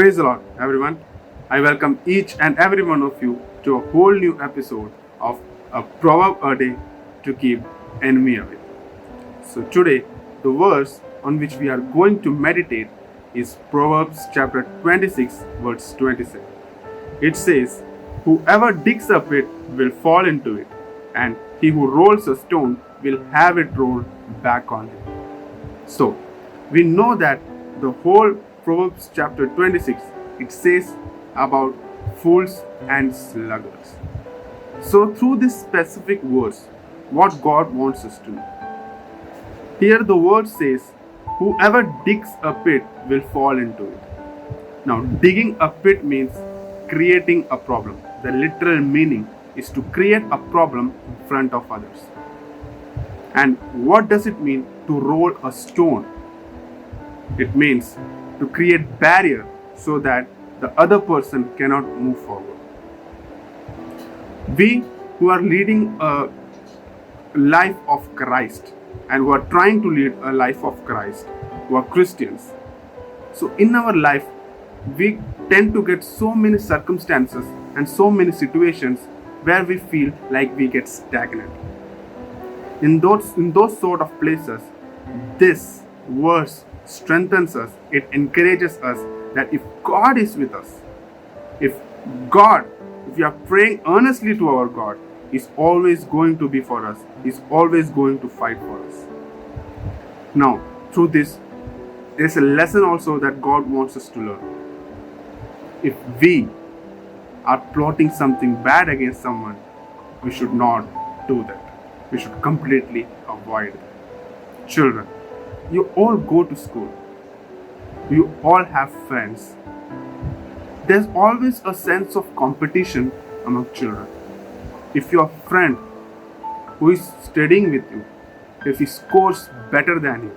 Praise the Lord, everyone. I welcome each and every one of you to a whole new episode of a proverb a day to keep enemy away. So today, the verse on which we are going to meditate is Proverbs chapter 26, verse 27. It says, "Whoever digs a pit will fall into it, and he who rolls a stone will have it rolled back on him." So, we know that the whole Proverbs chapter 26 it says about fools and sluggards. So, through this specific verse, what God wants us to know. Here the word says, "Whoever digs a pit will fall into it." Now, digging a pit means creating a problem. The literal meaning is to create a problem in front of others. And what does it mean to roll a stone? It means to create barrier so that the other person cannot move forward. We who are leading a life of Christ and who are trying to lead a life of Christ, who are Christians. So in our life, we tend to get so many circumstances and so many situations where we feel like we get stagnant. In those sort of places, this verse strengthens us. It encourages us that if God is with us, if we are praying earnestly to our God, He's always going to be for us. He's always going to fight for us. Now, through this, there's a lesson also that God wants us to learn. If we are plotting something bad against someone, we should not do that. We should completely avoid it. Children, you all go to school. You all have friends. There's always a sense of competition among children. If your friend who is studying with you, if he scores better than you,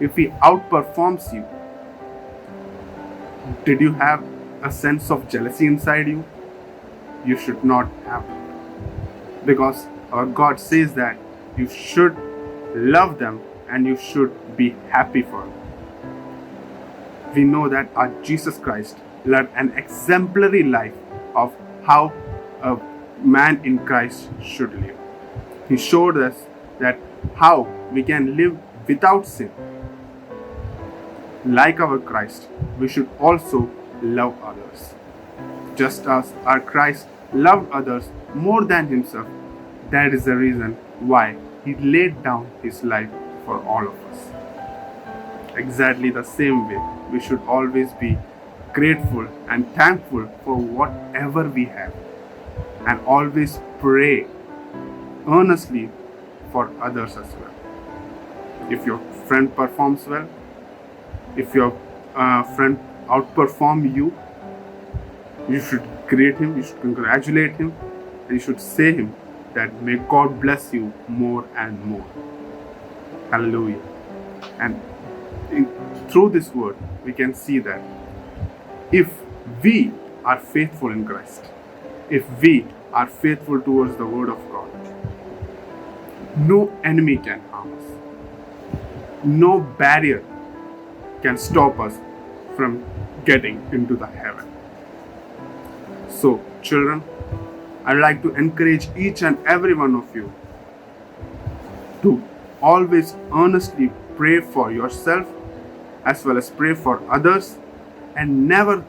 if he outperforms you, did you have a sense of jealousy inside you? You should not have it. Because our God says that you should love them and you should be happy for them. We know that our Jesus Christ led an exemplary life of how a man in Christ should live. He showed us that how we can live without sin. Like our Christ, we should also love others. Just as our Christ loved others more than himself, that is the reason why he laid down his life for all of us. Exactly the same way, we should always be grateful and thankful for whatever we have, and always pray earnestly for others as well. If your friend performs well, if your friend outperforms you, you should greet him, you should congratulate him, and you should say him that may God bless you more and more. Hallelujah. And through this word, we can see that if we are faithful in Christ, if we are faithful towards the word of God, no enemy can harm us. No barrier can stop us from getting into the heaven. So, children, I'd like to encourage each and every one of you to always earnestly pray for yourself as well as pray for others, and never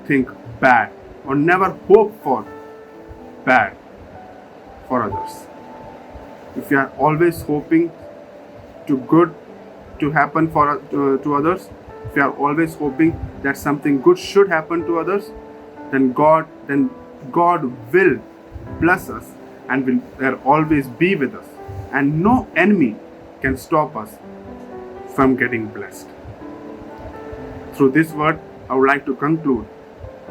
think bad or never hope for bad for others. If you are always hoping to good to happen to others, if you are always hoping that something good should happen to others, then God will bless us and will there always be with us, and no enemy can stop us from getting blessed. Through this word, I would like to conclude,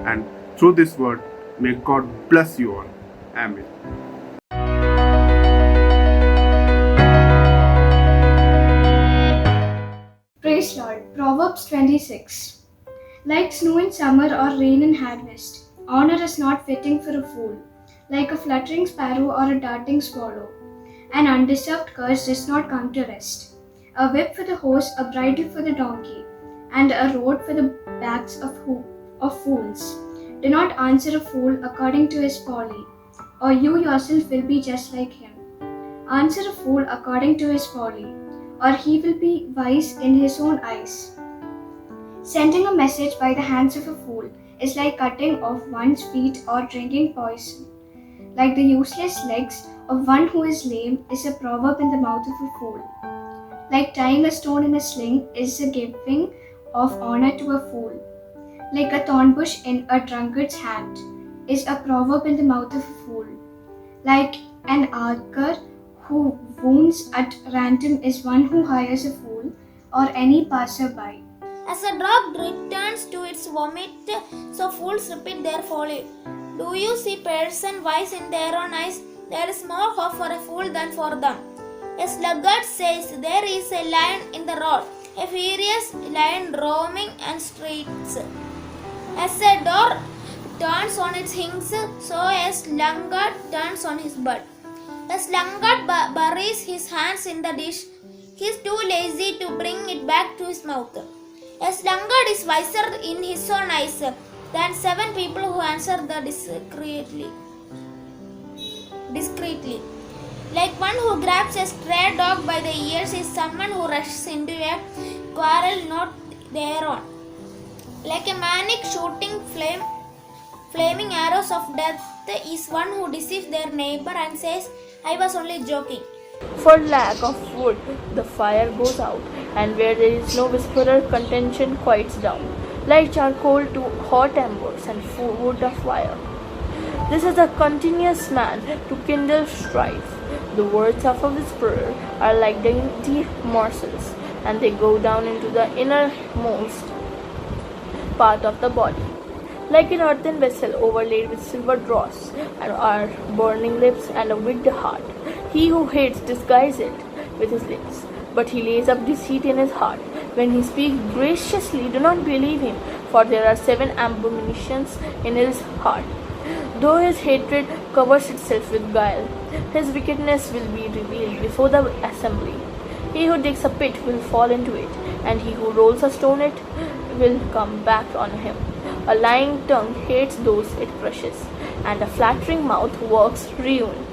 and through this word, may God bless you all. Amen. Praise Lord. Proverbs 26. Like snow in summer or rain in harvest, honor is not fitting for a fool. Like a fluttering sparrow or a darting swallow, an undeserved curse does not come to rest. A whip for the horse, a bridle for the donkey, and a rod for the backs of of fools. Do not answer a fool according to his folly, or you yourself will be just like him. Answer a fool according to his folly, or he will be wise in his own eyes. Sending a message by the hands of a fool is like cutting off one's feet or drinking poison. Like the useless legs of one who is lame is a proverb in the mouth of a fool. Like tying a stone in a sling is a giving of honor to a fool. Like a thorn bush in a drunkard's hand is a proverb in the mouth of a fool. Like an archer who wounds at random is one who hires a fool or any passerby. As a dog returns to its vomit, so fools repeat their folly. Do you see person wise in their own eyes? There is more hope for a fool than for them. A sluggard says, there is a lion in the road, a furious lion roaming in streets. As a door turns on its hinges, so a sluggard turns on his butt. A sluggard buries his hands in the dish. He is too lazy to bring it back to his mouth. A sluggard is wiser in his own eyes than 7 people who answer the discreetly. Like one who grabs a stray dog by the ears is someone who rushes into a quarrel not their own. Like a maniac shooting flaming arrows of death is one who deceives their neighbor and says, I was only joking. For lack of wood, the fire goes out, and where there is no whisperer, contention quiets down, like charcoal to hot embers and wood of fire. This is a continuous man to kindle strife. The words of a whisperer are like dainty morsels, and they go down into the innermost part of the body. Like an earthen vessel overlaid with silver dross, and are burning lips and a wicked heart. He who hates disguises it with his lips, but he lays up deceit in his heart. When he speaks graciously, do not believe him, for there are 7 abominations in his heart. Though his hatred covers itself with guile, his wickedness will be revealed before the assembly. He who digs a pit will fall into it, and he who rolls a stone it will come back on him. A lying tongue hates those it crushes, and a flattering mouth works ruin.